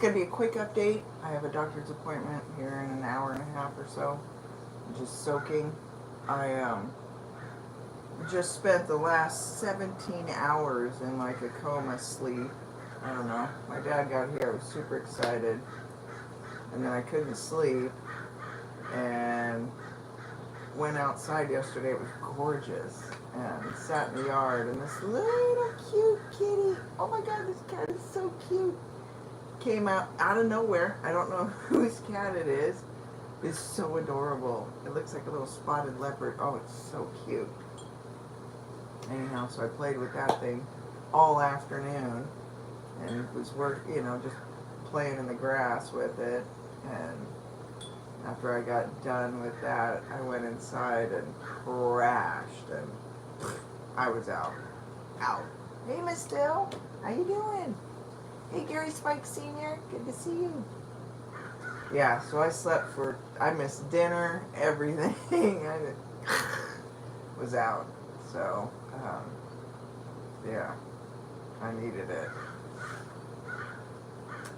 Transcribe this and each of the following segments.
going to be a quick update. I have a doctor's appointment here in an hour and a half or so. I'm just soaking. I just spent the last 17 hours in like a coma sleep. I don't know. My dad got here. I was super excited. And then I couldn't sleep. And went outside yesterday. It was gorgeous. And sat in the yard. And this little cute kitty. Oh my God, this cat is so cute. Came out of nowhere. I don't know whose cat it is. It's so adorable. It looks like a little spotted leopard. Oh, it's so cute. Anyhow, so I played with that thing all afternoon and was just playing in the grass with it. And after I got done with that, I went inside and crashed, and I was out. Out. Hey, Miss Dill, how you doing? Hey, Gary Spike Sr., good to see you. Yeah, so I missed dinner, everything. I was out. So, yeah, I needed it.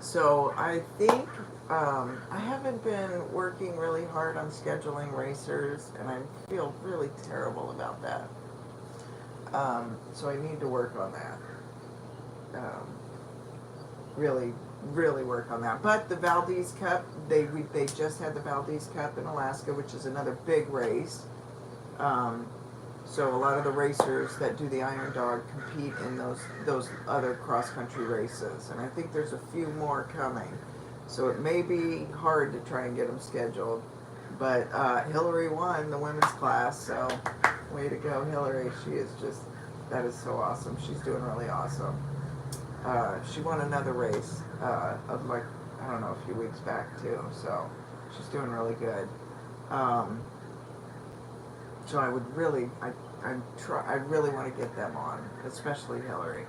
So I think I haven't been working really hard on scheduling racers, and I feel really terrible about that. So I need to work on that. Really, really work on that. But the Valdez Cup, they just had the Valdez Cup in Alaska, which is another big race. So a lot of the racers that do the Iron Dog compete in those other cross-country races. And I think there's a few more coming. So it may be hard to try and get them scheduled. But Hillary won the women's class, so way to go, Hillary. That is so awesome. She's doing really awesome. She won another race a few weeks back too. So she's doing really good. So I would really, I really want to get them on, especially Hillary.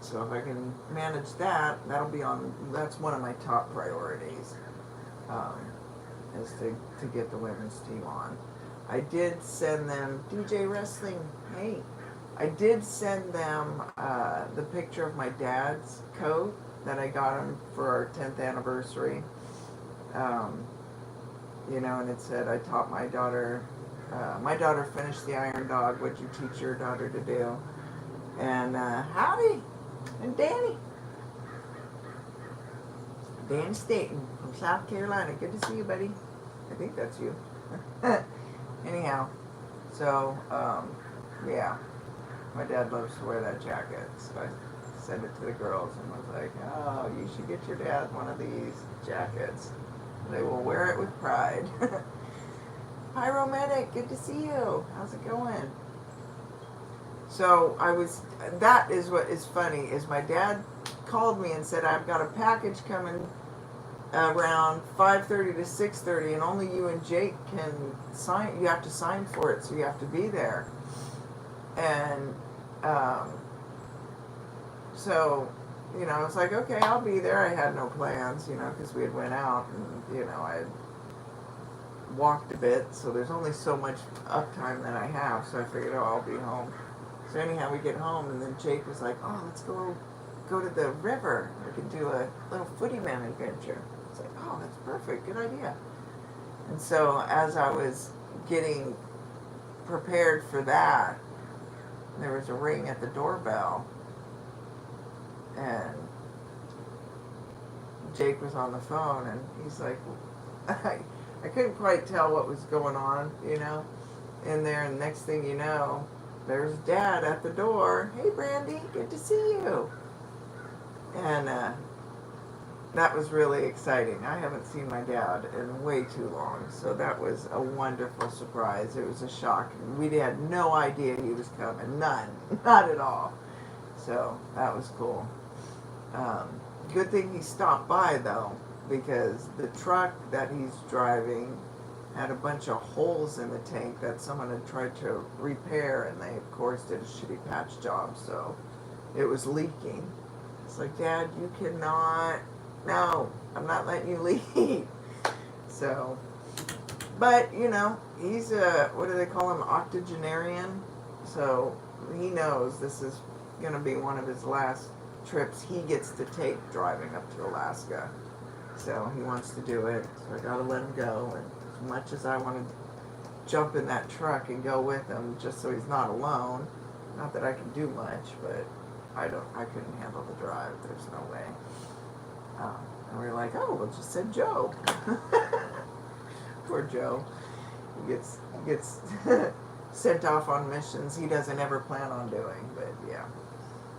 So if I can manage that, that's one of my top priorities, is to get the women's team on. I did send them, DJ Wrestling, hey, I did send them the picture of my dad's coat that I got him for our 10th anniversary. And it said, I taught my daughter finished the Iron Dog, what'd you teach your daughter to do? And howdy, and Danny Staten from South Carolina, good to see you, buddy. I think that's you. Anyhow, so, yeah, my dad loves to wear that jacket, so I sent it to the girls and was like, oh, you should get your dad one of these jackets. They will wear it with pride. Pyromedic, good to see you. How's it going? So that is what is funny, is my dad called me and said, I've got a package coming around 5:30 to 6:30, and only you and Jake can sign. You have to sign for it, so you have to be there. And so, I was like, okay, I'll be there. I had no plans, because we had went out and, I had walked a bit, so there's only so much uptime that I have, so I figured, I'll be home. So anyhow, we get home, and then Jake was like, oh, let's go to the river. We can do a little footy man adventure. It's like, oh, that's perfect. Good idea. And so as I was getting prepared for that, there was a ring at the doorbell. And Jake was on the phone, and he's like, I couldn't quite tell what was going on, in there. And next thing you know, there's Dad at the door. Hey, Brandy, good to see you. And that was really exciting. I haven't seen my dad in way too long, so that was a wonderful surprise. It was a shock. We had no idea he was coming. None. Not at all. So that was cool. Good thing he stopped by, though, because the truck that he's driving had a bunch of holes in the tank that someone had tried to repair, and they, of course, did a shitty patch job, so it was leaking. It's like, Dad, you cannot, no, I'm not letting you leave. So, but, he's a, what do they call him, octogenarian? So he knows this is going to be one of his last trips he gets to take driving up to Alaska. So he wants to do it. So I gotta let him go. And as much as I want to jump in that truck and go with him, just so he's not alone. Not that I can do much, but I couldn't handle the drive. There's no way. And we were like, oh, we'll just send Joe. Poor Joe. He gets sent off on missions he doesn't ever plan on doing. But yeah.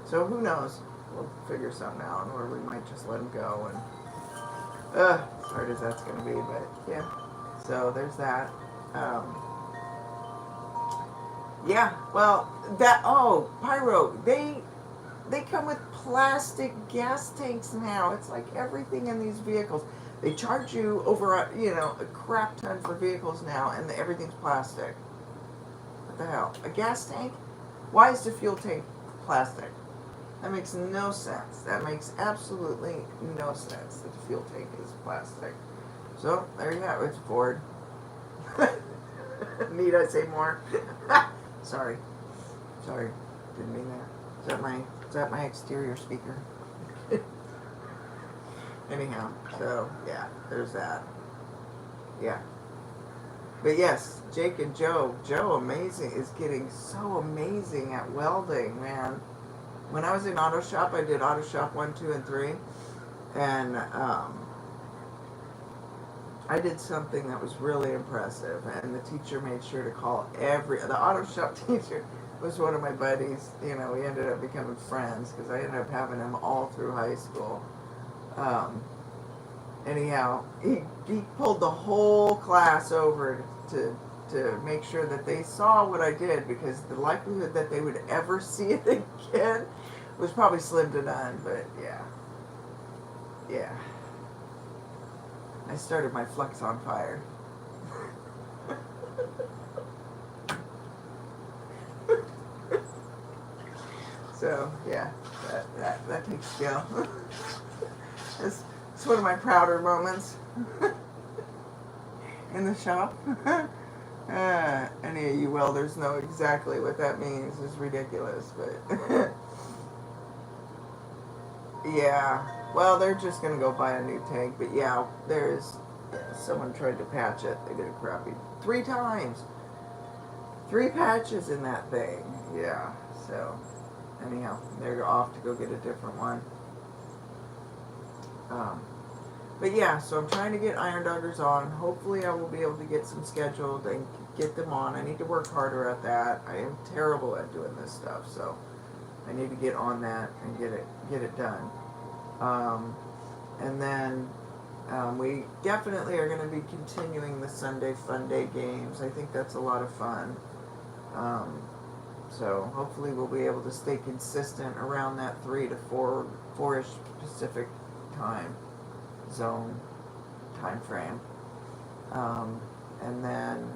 So who knows? We'll figure something out, or we might just let him go. And as hard as that's gonna be, but yeah. So there's that. Yeah. Well, Pyro. They come with plastic gas tanks now. It's like everything in these vehicles. They charge you over, a crap ton for vehicles now, and everything's plastic. What the hell? A gas tank? Why is the fuel tank plastic? That makes no sense. That makes absolutely no sense that the fuel tank is plastic. So, there you have it. It's Ford. Need I say more? Sorry. Didn't mean that. Is that my exterior speaker? Anyhow, so yeah, there's that. Yeah. But yes, Jake and Joe is getting so amazing at welding, man. When I was in auto shop, I did auto shop 1, 2, and 3, and I did something that was really impressive, and the teacher made sure to call the auto shop teacher was one of my buddies. We ended up becoming friends because I ended up having him all through high school. Anyhow, he pulled the whole class over to make sure that they saw what I did, because the likelihood that they would ever see it again was probably slim to none. But yeah. I started my flux on fire. So yeah, that takes skill. It's one of my prouder moments in the shop. Any of you welders know exactly what that means. It's ridiculous, but yeah. Well, they're just gonna go buy a new tank, but yeah, someone tried to patch it. They did a crappy 3 times. 3 patches in that thing. Yeah. So anyhow, they're off to go get a different one. But yeah, so I'm trying to get Iron Doggers on. Hopefully I will be able to get some scheduled and get them on. I need to work harder at that. I am terrible at doing this stuff, so I need to get on that and get it done. And then we definitely are going to be continuing the Sunday Fun Day games. I think that's a lot of fun. So hopefully we'll be able to stay consistent around that 3 to 4-ish Pacific time zone time frame. And then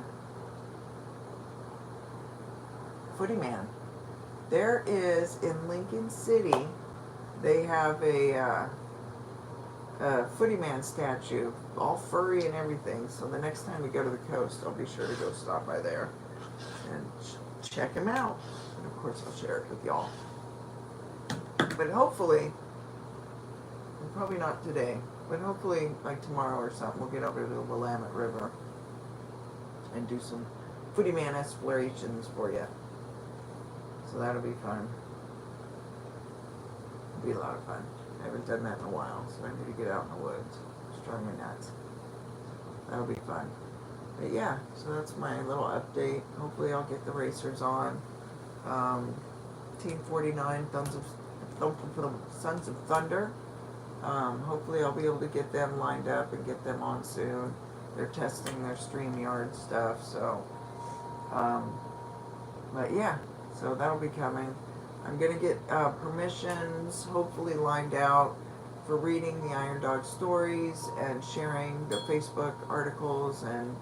Footy Man. There is in Lincoln City, they have a Footy Man statue, all furry and everything. So the next time we go to the coast, I'll be sure to go stop by there and check him out. And of course, I'll share it with y'all. But hopefully, probably not today, but hopefully like tomorrow or something, we'll get over to the Willamette River and do some Footy Man explorations for you. So that'll be fun. It'll be a lot of fun. I haven't done that in a while, so I need to get out in the woods. It's driving me nuts. That'll be fun. But yeah, so that's my little update. Hopefully I'll get the racers on. Team 49, Sons of Thunder. Hopefully I'll be able to get them lined up and get them on soon. They're testing their StreamYard stuff, so but yeah, so that'll be coming. I'm gonna get permissions hopefully lined out for reading the Iron Dog stories and sharing the Facebook articles and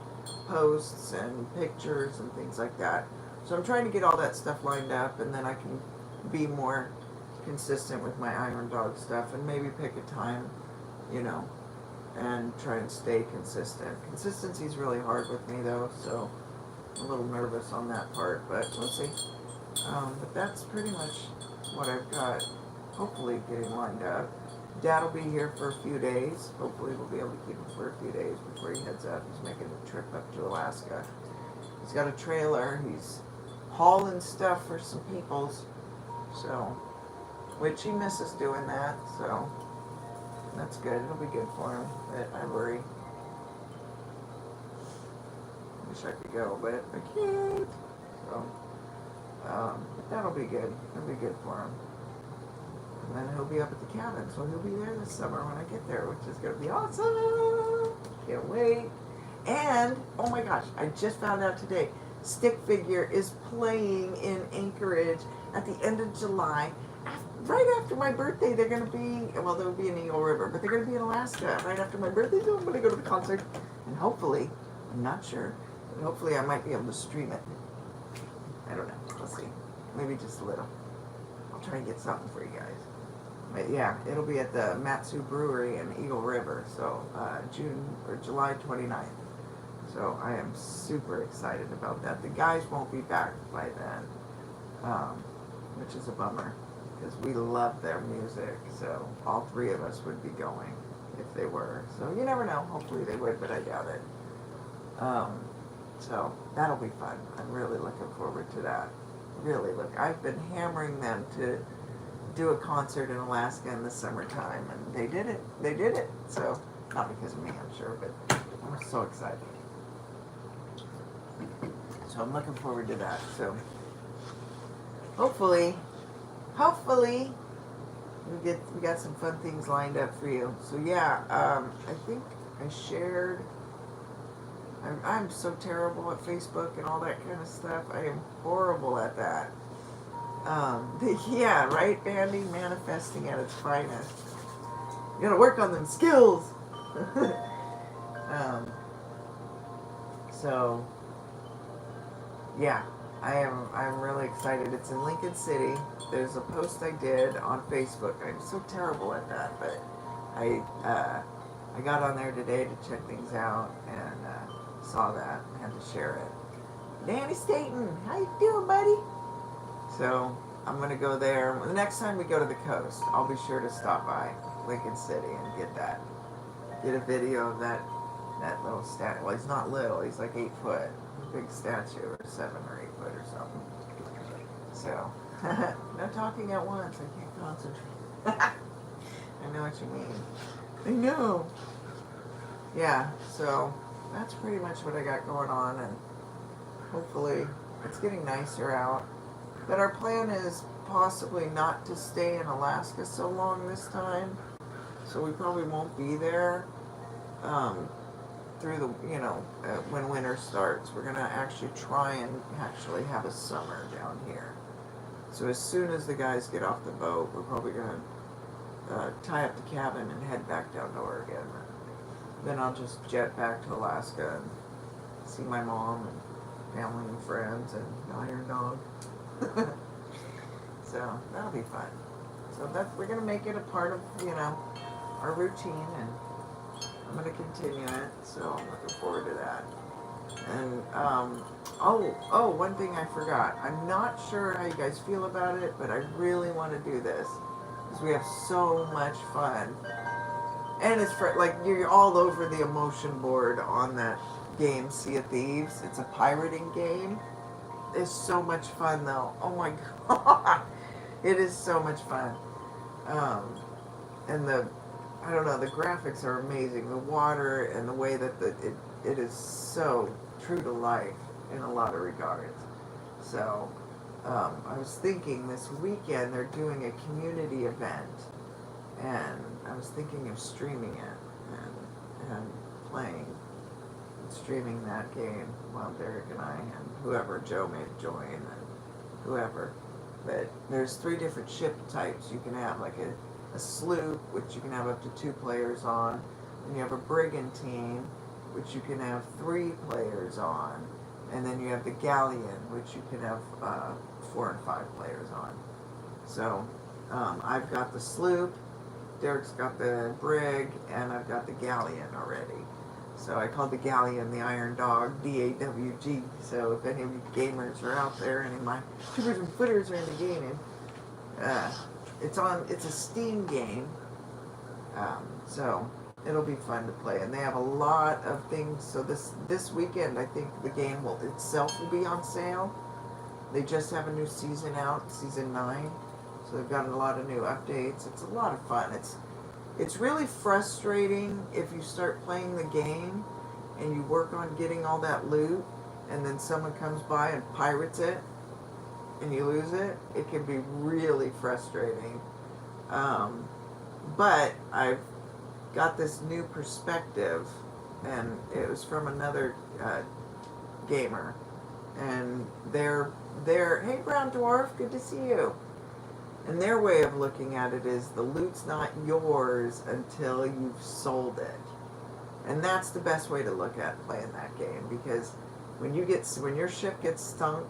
posts and pictures and things like that. So I'm trying to get all that stuff lined up, and then I can be more consistent with my Iron Dog stuff, and maybe pick a time, and try and stay consistent. Consistency is really hard with me though, so I'm a little nervous on that part, but we'll see. But that's pretty much what I've got hopefully getting lined up. Dad will be here for a few days. Hopefully we'll be able to keep him for a few days before he heads up. He's making a trip up to Alaska. He's got a trailer. He's hauling stuff for some peoples. So, which he misses doing that. So, that's good. It'll be good for him. But I worry. Wish I could go, but I can't. So, but that'll be good. It'll be good for him. And then he'll be up at the cabin, so he'll be there this summer when I get there, which is going to be awesome. Can't wait. And, oh my gosh, I just found out today, Stick Figure is playing in Anchorage at the end of July. Right after my birthday, they're going to be, well, they'll be in Eagle River, but they're going to be in Alaska right after my birthday, so I'm going to go to the concert. And hopefully, I'm not sure, but hopefully I might be able to stream it. I don't know. We'll see. Maybe just a little. I'll try and get something for you guys. But yeah, it'll be at the Matsu Brewery in Eagle River, so July 29th. So I am super excited about that. The guys won't be back by then, which is a bummer because we love their music. So all three of us would be going if they were. So you never know. Hopefully they would, but I doubt it. So that'll be fun. I'm really looking forward to that. Really look. I've been hammering them to do a concert in Alaska in the summertime, and they did it. They did it. So not because of me, I'm sure, but I'm so excited. So I'm looking forward to that. So hopefully we got some fun things lined up for you. So yeah, I think I shared. I'm so terrible at Facebook and all that kind of stuff. I am horrible at that. Yeah, right, Bandy? Manifesting at its finest. You gotta work on them skills. So, yeah, I'm really excited. It's in Lincoln City. There's a post I did on Facebook. I'm so terrible at that, but I got on there today to check things out and saw that and had to share it. Danny Staten, how you doing, buddy? So I'm gonna go there. The next time we go to the coast, I'll be sure to stop by Lincoln City and get a video of that little statue. Well, he's not little. He's like 8 foot. Big statue, or 7 or 8 foot or something. So no talking at once. I can't concentrate. I know what you mean. I know. Yeah. So that's pretty much what I got going on, and hopefully it's getting nicer out. But our plan is possibly not to stay in Alaska so long this time, so we probably won't be there through the, when winter starts. We're gonna actually try and actually have a summer down here. So as soon as the guys get off the boat, we're probably gonna tie up the cabin and head back down to Oregon. Then I'll just jet back to Alaska and see my mom and family and friends and the Iron Dog. So that'll be fun. So we're gonna make it a part of our routine, and I'm gonna continue it. So I'm looking forward to that. And one thing I forgot. I'm not sure how you guys feel about it, but I really want to do this because we have so much fun. And it's you're all over the emotion board on that game, Sea of Thieves. It's a pirating game. It's so much fun, though. Oh my god, it is so much fun. And the graphics are amazing. The water and the way that it is so true to life in a lot of regards. So I was thinking this weekend they're doing a community event. And I was thinking of streaming it and streaming that game while Derek and I and whoever, Joe may join and whoever. But there's 3 different ship types you can have, like a sloop, which you can have up to 2 players on, and you have a brigantine, which you can have 3 players on, and then you have the galleon, which you can have 4 and 5 players on. So I've got the sloop, Derek's got the brig, and I've got the galleon already. So I called the galleon the Iron Dog, D-A-W-G. So if any of you gamers are out there, any of my tubers and footers are into gaming, It's a Steam game, so it'll be fun to play. And they have a lot of things. So this weekend, I think the game itself will be on sale. They just have a new season out, season 9. So they've got a lot of new updates. It's a lot of fun. It's really frustrating if you start playing the game and you work on getting all that loot, and then someone comes by and pirates it, and you lose it. It can be really frustrating. But I've got this new perspective, and it was from another gamer, and they're hey brown dwarf, good to see you. And their way of looking at it is the loot's not yours until you've sold it. And that's the best way to look at playing that game, because when your ship gets stunk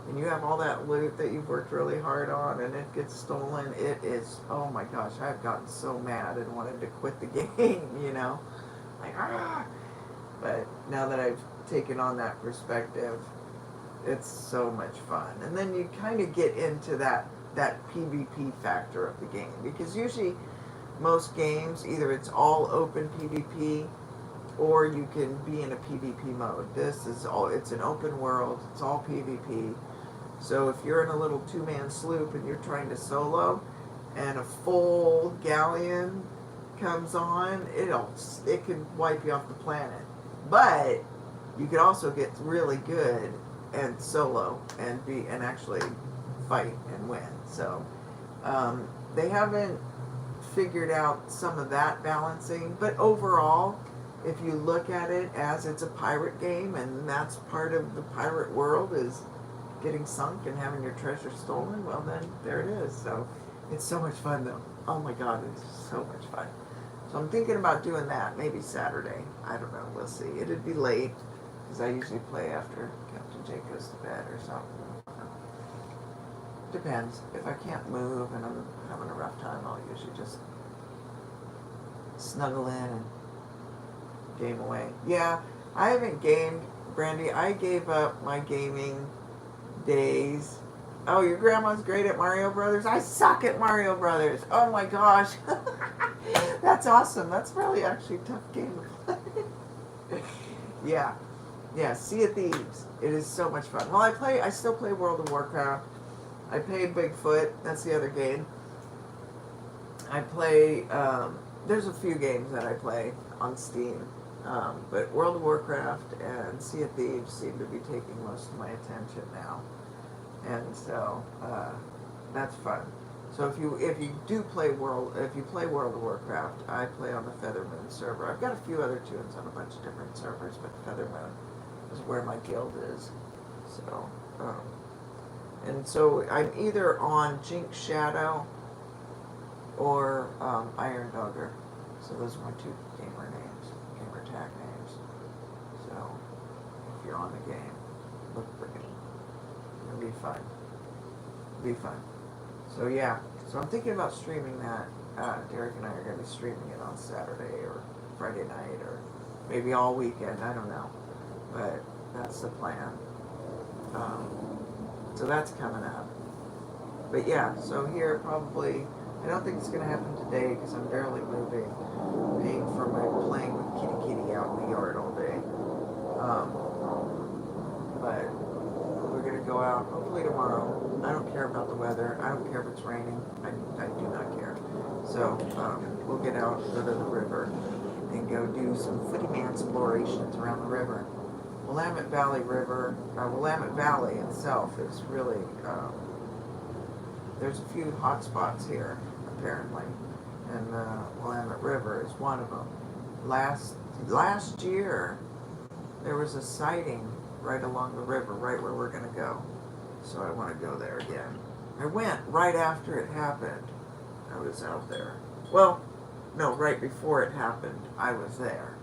and you have all that loot that you've worked really hard on and it gets stolen, it is, oh my gosh, I've gotten so mad and wanted to quit the game, you know? Like, ah! But now that I've taken on that perspective, it's so much fun. And then you kind of get into that PvP factor of the game, because usually most games, either it's all open PvP or you can be in a PvP mode. It's an open world, it's all PvP. So if you're in a little 2-man sloop and you're trying to solo and a full galleon comes on, it can wipe you off the planet. But you could also get really good and solo and actually fight and win. So they haven't figured out some of that balancing, but overall, if you look at it as it's a pirate game, and that's part of the pirate world is getting sunk and having your treasure stolen, well then there it is. So it's so much fun though. Oh my god, it's so much fun. So I'm thinking about doing that maybe Saturday. I don't know, we'll see. It'd be late because I usually play after Captain Jake goes to bed or something. Depends. If I can't move and I'm having a rough time, I'll usually just snuggle in and game away. Yeah, I haven't gamed, Brandy. I gave up my gaming days. Oh, your grandma's great at Mario Brothers? I suck at Mario Brothers. Oh my gosh. That's awesome. That's really actually a tough game to play. Yeah. Yeah, Sea of Thieves. It is so much fun. Well, I still play World of Warcraft. I played Bigfoot. That's the other game. I play, there's a few games that I play on Steam. But World of Warcraft and Sea of Thieves seem to be taking most of my attention now. And so, that's fun. So if you play World of Warcraft, I play on the Feathermoon server. I've got a few other tunes on a bunch of different servers, but Feathermoon is where my guild is. So, and so I'm either on Jinx Shadow or Iron Dogger. So those are my two gamer tag names. So if you're on the game, look for me. It'll be fun. It'll be fun. So yeah. So I'm thinking about streaming that. Derek and I are going to be streaming it on Saturday or Friday night or maybe all weekend. I don't know. But that's the plan. So that's coming up. But yeah, so here probably, I don't think it's going to happen today because I'm barely moving, paying for my playing with Kitty out in the yard all day. But we're going to go out hopefully tomorrow. I don't care about the weather. I don't care if it's raining. I do not care. So we'll get out, go to the river, and go do some footy explorations around the river. Willamette Valley River, Willamette Valley itself is really, there's a few hot spots here, apparently, and Willamette River is one of them. Last year, there was a sighting right along the river, right where we're going to go. So I want to go there again. I went right after it happened. I was out there. Well, no, right before it happened, I was there.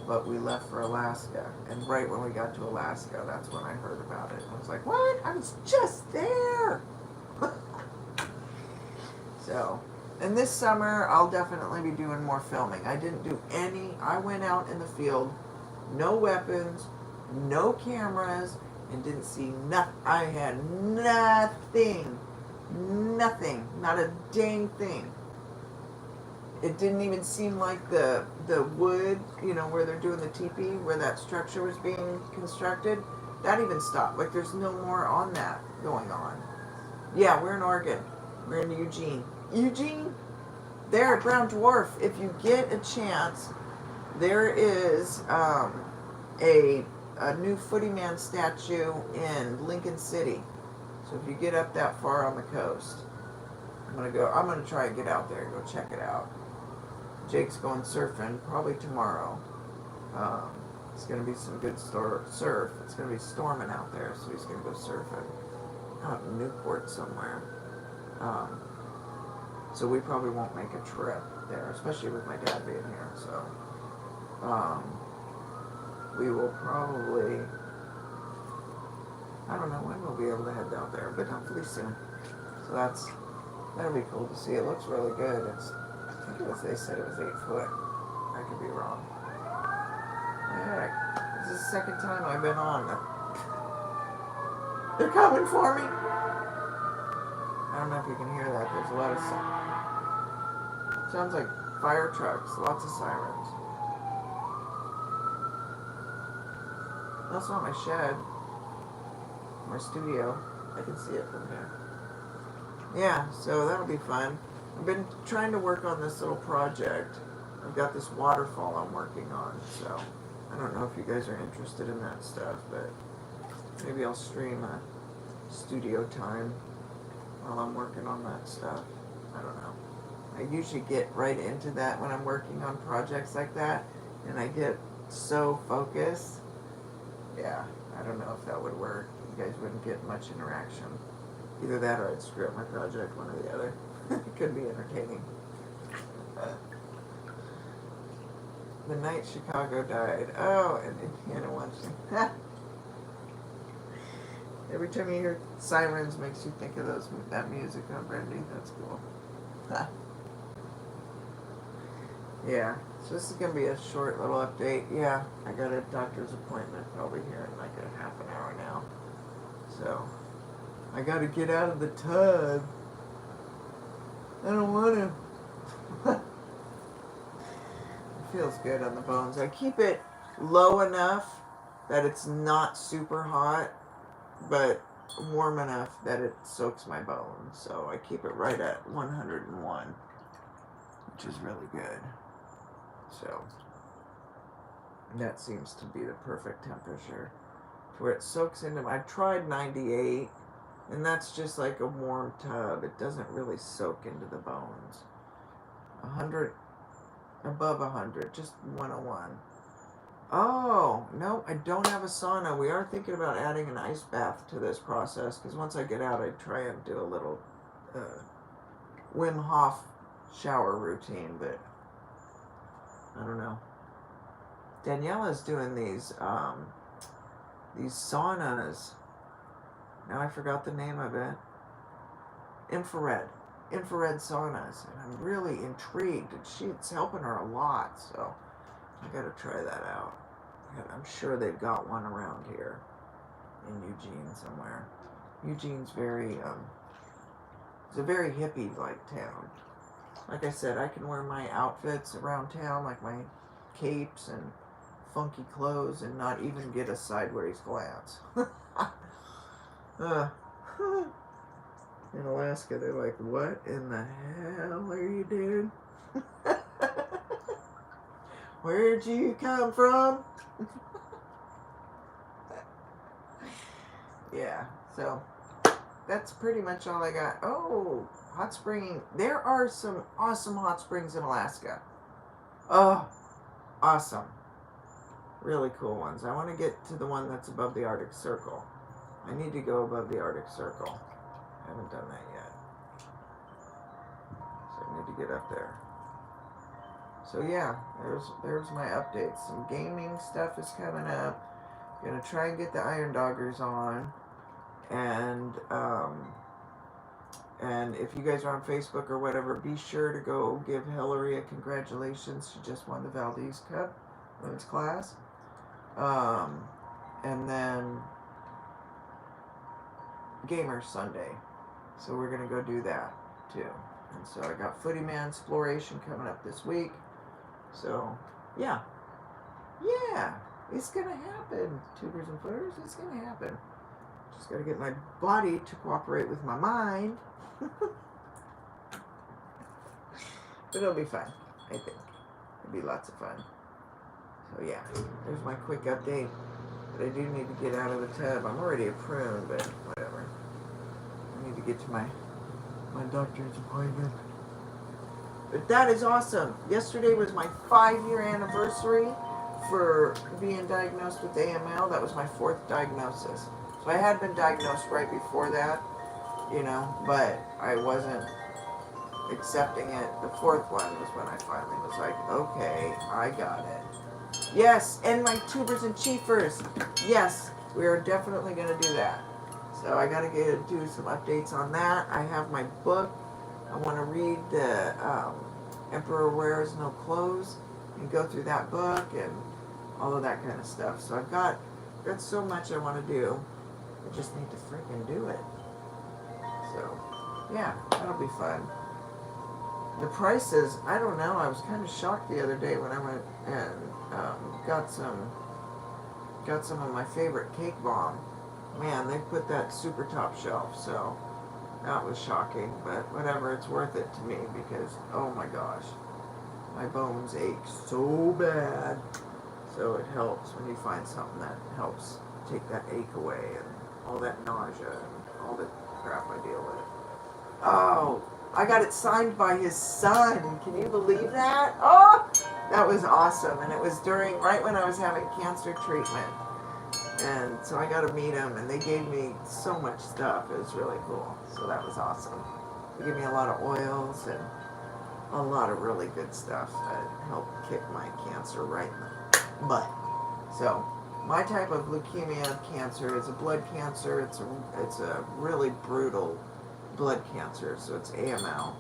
But we left for Alaska, and right when we got to Alaska, that's when I heard about it. I was like, what? I was just there! So, and this summer, I'll definitely be doing more filming. I didn't do I went out in the field, no weapons, no cameras, and didn't see nothing. I had nothing. Nothing. Not a dang thing. It didn't even seem like the wood, where they're doing the teepee, where that structure was being constructed, that even stopped. Like there's no more on that going on. Yeah, we're in Oregon. We're in Eugene. Eugene, there at Brown Dwarf, if you get a chance, there is a new Footy Man statue in Lincoln City. So if you get up that far on the coast, I'm gonna try and get out there and go check it out. Jake's going surfing probably tomorrow. It's gonna be some good surf. It's gonna be storming out there, so he's gonna go surfing out in Newport somewhere. So we probably won't make a trip there, especially with my dad being here. So we will probably, I don't know when we'll be able to head out there, but hopefully soon. So that'll be cool to see. It looks really good. They said it was 8 foot. I could be wrong. Yeah, this is the second time I've been on. They're coming for me. I don't know if you can hear that. There's a lot of sounds like fire trucks. Lots of sirens. That's not my shed. My studio. I can see it from here. Yeah, so that'll be fun. I've been trying to work on this little project. I've got this waterfall I'm working on, so I don't know if you guys are interested in that stuff, but maybe I'll stream a studio time while I'm working on that stuff. I don't know. I usually get right into that when I'm working on projects like that, and I get so focused. Yeah, I don't know if that would work. You guys wouldn't get much interaction. Either that or I'd screw up my project, one or the other. It could be entertaining. The night Chicago died. Oh, and Indiana watching. Every time you hear sirens, makes you think of that music on Brandy. That's cool. Yeah, so this is going to be a short little update. Yeah, I got a doctor's appointment probably here in like a half an hour now. So, I got to get out of the tub. I don't want to. It feels good on the bones. I keep it low enough that it's not super hot, but warm enough that it soaks my bones. So I keep it right at 101, which is really good. So that seems to be the perfect temperature where it soaks into. I tried 98. And that's just like a warm tub. It doesn't really soak into the bones. 100, above 100, just 101. Oh, no, I don't have a sauna. We are thinking about adding an ice bath to this process, because once I get out, I try and do a little Wim Hof shower routine, but I don't know. Daniela's doing these saunas. Now I forgot the name of it. Infrared saunas, and I'm really intrigued. And it's helping her a lot, so I gotta try that out. I'm sure they've got one around here in Eugene somewhere. Eugene's it's a very hippie-like town. Like I said, I can wear my outfits around town, like my capes and funky clothes, and not even get a sideways glance. In Alaska, they're like, what in the hell are you doing? Where'd you come from? Yeah, so that's pretty much all I got. Oh, hot spring. There are some awesome hot springs in Alaska. Oh, awesome. Really cool ones. I want to get to the one that's above the Arctic Circle. I need to go above the Arctic Circle. I haven't done that yet. So I need to get up there. So yeah, there's my updates. Some gaming stuff is coming up. Gonna try and get the Iron Doggers on. And if you guys are on Facebook or whatever, be sure to go give Hillary a congratulations. She just won the Valdez Cup women's class. And then Gamer Sunday. So we're gonna go do that too. And so I got Footy Man Exploration coming up this week. So yeah, it's gonna happen, tubers and footers. It's gonna happen. Just gotta get my body to cooperate with my mind. But it'll be fun, I think. It'll be lots of fun. So yeah, there's my quick update. But I do need to get out of the tub. I'm already a prune, but whatever. I need to get to my doctor's appointment. But that is awesome. Yesterday was my 5-year anniversary for being diagnosed with AML. That was my 4th diagnosis. So I had been diagnosed right before that, but I wasn't accepting it. The 4th one was when I finally was like, okay, I got it. Yes, and my tubers and chiefers. Yes, we are definitely going to do that. So I got to do some updates on that. I have my book. I want to read the Emperor Wears No Clothes and go through that book and all of that kind of stuff. So I've got so much I want to do. I just need to freaking do it. So, yeah, that'll be fun. The prices, I don't know. I was kind of shocked the other day when I went and got some of my favorite cake bomb. Man, they put that super top shelf, so that was shocking. But whatever, it's worth it to me because, oh my gosh, my bones ache so bad. So it helps when you find something that helps take that ache away and all that nausea and all the crap I deal with. Oh, I got it signed by his son. Can you believe that? Oh, that was awesome. And it was right when I was having cancer treatment. And so I got to meet him, and they gave me so much stuff. It was really cool. So that was awesome. They gave me a lot of oils and a lot of really good stuff that helped kick my cancer right in the butt. So my type of leukemia cancer is a blood cancer. It's a really brutal blood cancer. So it's AML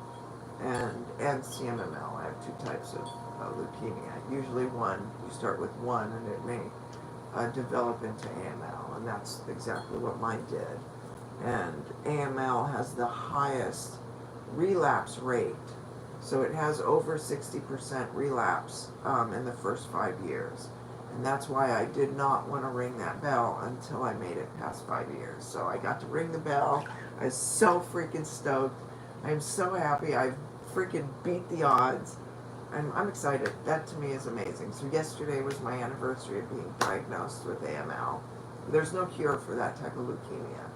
and CMML. I have 2 types of leukemia. Usually one, you start with one, and it may develop into AML, and that's exactly what mine did. And AML has the highest relapse rate, so it has over 60% relapse in the first 5 years. And that's why I did not want to ring that bell until I made it past 5 years. So I got to ring the bell. I was so freaking stoked. I'm so happy. I freaking beat the odds. I'm excited. That to me is amazing. So yesterday was my anniversary of being diagnosed with AML. There's no cure for that type of leukemia.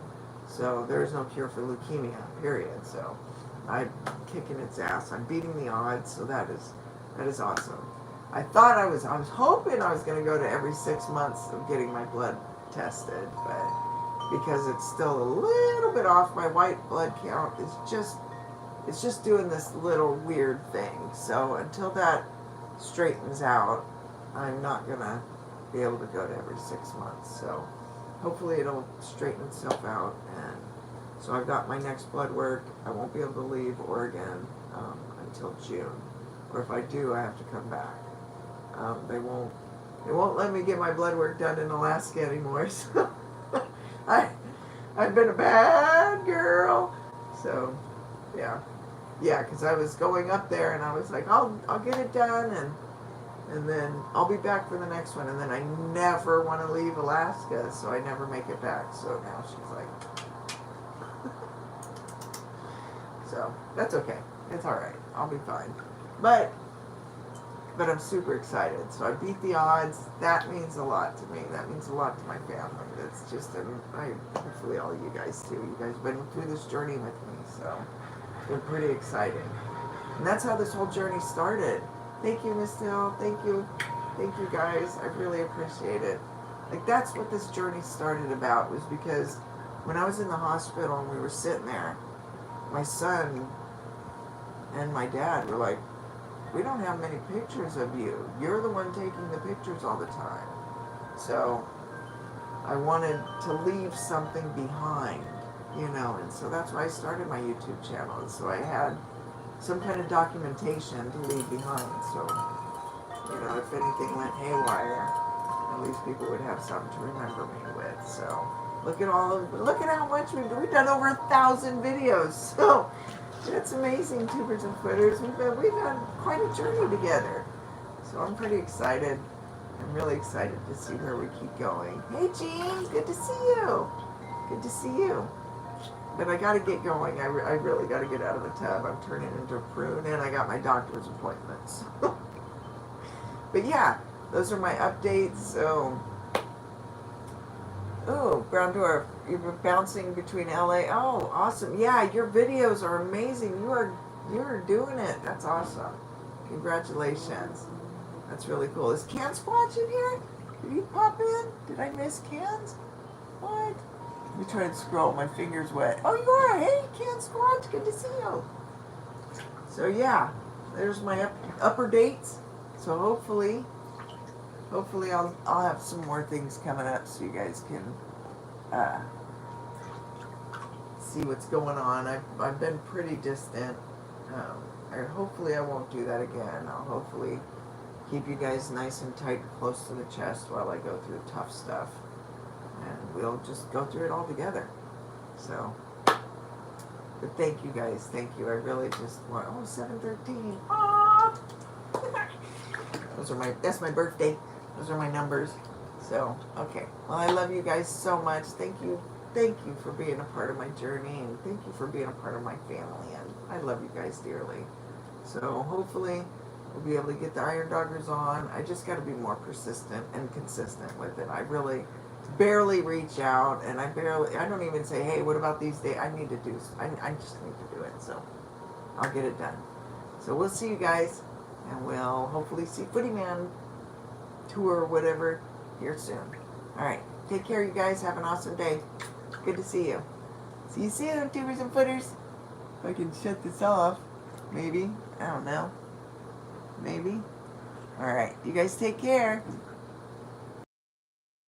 So there's no cure for leukemia, period. So I'm kicking its ass. I'm beating the odds. So that is awesome. I was hoping I was going to go to every 6 months of getting my blood tested, but because it's still a little bit off, my white blood count is it's just doing this little weird thing. So until that straightens out, I'm not going to be able to go to every 6 months. So hopefully it'll straighten itself out. And so I've got my next blood work. I won't be able to leave Oregon until June. Or if I do, I have to come back. They won't let me get my blood work done in Alaska anymore. So I've been a bad girl. So yeah, because I was going up there and I was like, I'll get it done and then I'll be back for the next one. And then I never want to leave Alaska, so I never make it back. So now she's like, so that's okay. It's all right. I'll be fine. But I'm super excited. So I beat the odds. That means a lot to me. That means a lot to my family. That's just, hopefully all you guys too. You guys have been through this journey with me, so it's pretty exciting. And that's how this whole journey started. Thank you, Miss Hill. Thank you guys. I really appreciate it. Like, that's what this journey started about, was because when I was in the hospital and we were sitting there, my son and my dad were like, we don't have many pictures of you. You're the one taking the pictures all the time. So I wanted to leave something behind, and so that's why I started my YouTube channel. And so I had some kind of documentation to leave behind. So, if anything went haywire, at least people would have something to remember me with. So Look at look at how much we've done over 1,000 videos. So that's amazing, tubers and footers. We've had quite a journey together. So I'm pretty excited. I'm really excited to see where we keep going. Hey Jean, good to see you. Good to see you. But I got to get going. I really got to get out of the tub. I'm turning into a prune, and I got my doctor's appointments. But yeah, those are my updates. So, oh, Brown Dwarf, you've been bouncing between LA. Oh, awesome. Yeah, your videos are amazing. You're doing it. That's awesome. Congratulations. That's really cool. Is Can Squatch in here? Did he pop in? Did I miss Cans? What? Let me try to scroll. My finger's wet. Oh, you are. Hey, Can Squatch. Good to see you. So yeah, there's my upper dates. So hopefully I'll have some more things coming up so you guys can see what's going on. I've been pretty distant. Hopefully I won't do that again. I'll hopefully keep you guys nice and tight and close to the chest while I go through tough stuff. And we'll just go through it all together. So, but thank you guys. Thank you. I really just want, 713. Aww. That's my birthday. Those are my numbers. So, okay. Well, I love you guys so much. Thank you for being a part of my journey, and thank you for being a part of my family, and I love you guys dearly. So, hopefully, we'll be able to get the Iron Doggers on. I just got to be more persistent and consistent with it. I really barely reach out, and I don't even say, hey, what about these days? I just need to do it, so I'll get it done. So, we'll see you guys. And we'll hopefully see Footy Man tour or whatever here soon. Alright, take care you guys. Have an awesome day. Good to see you. See you soon, tubers and footers. If I can shut this off. Maybe. I don't know. Maybe. Alright, you guys take care.